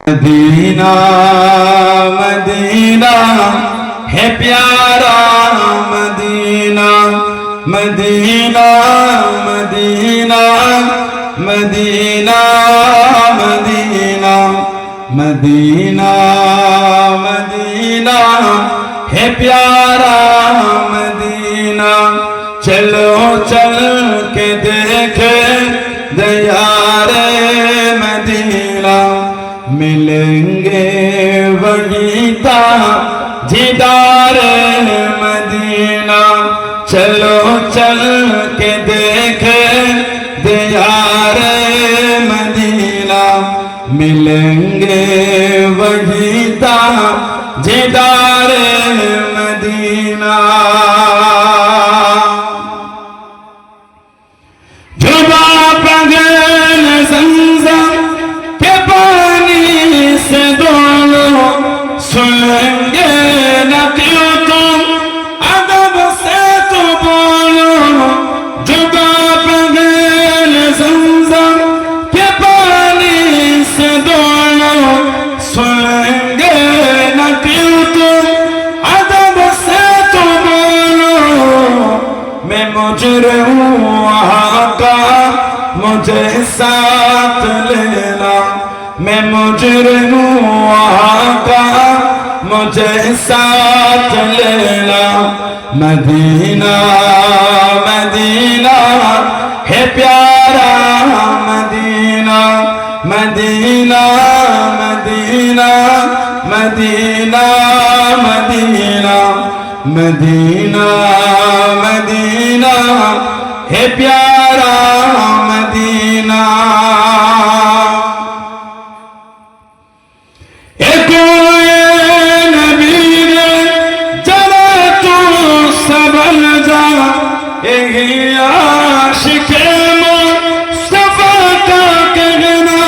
مدینہ مدینہ ہے پیارا مدینہ، مدینہ مدینہ مدینہ مدینہ مدینہ مدینہ ہے پیارا مدینہ، چلو چل کے دیکھے دیار مدینہ، ملیں گے وہیں تاجدار مدینہ، چلو چل کے دیکھے دیار مدینہ، ملیں گے وہیں تاجدار مدینہ۔ سنیں گے نقل تم ادب سے تو بولو، جگہ بغیر زمزم کے پانی سے دولو، سنیں گے نقل تم ادب سے تو بولو، میں مجرم ہوں وہاں کا مجھے ساتھ لینا، میں مجرم ہوں وہاں کا مجھے ساتھ لینا، مدینہ مدینہ ہے پیارا مدینہ، مدینہ مدینہ مدینہ مدینہ مدینہ مدینہ ہے پیارا مدینہ۔ عاشق مصطفیٰ کا کہنا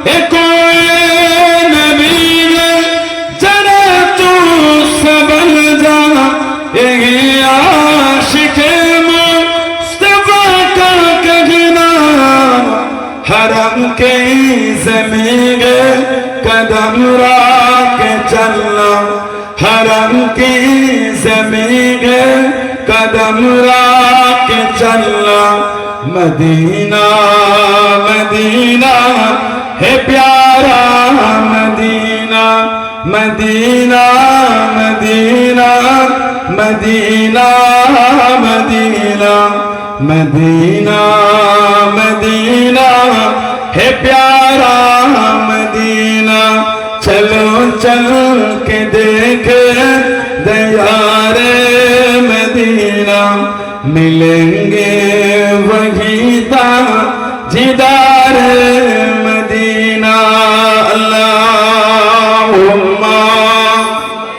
ہے، کوئی نبی نے ذرا تو سنبھل جا، یہی عاشق مصطفیٰ کا کہنا، حرم کے زمین قدم رکھ کے چلنا، حرم کی زمین قدم رکھ کے چلنا، مدینہ مدینہ ہے پیارا مدینہ، مدینہ مدینہ مدینہ مدینہ مدینہ مدینہ ہے پیارا مدینہ، چلو چل کے دیکھے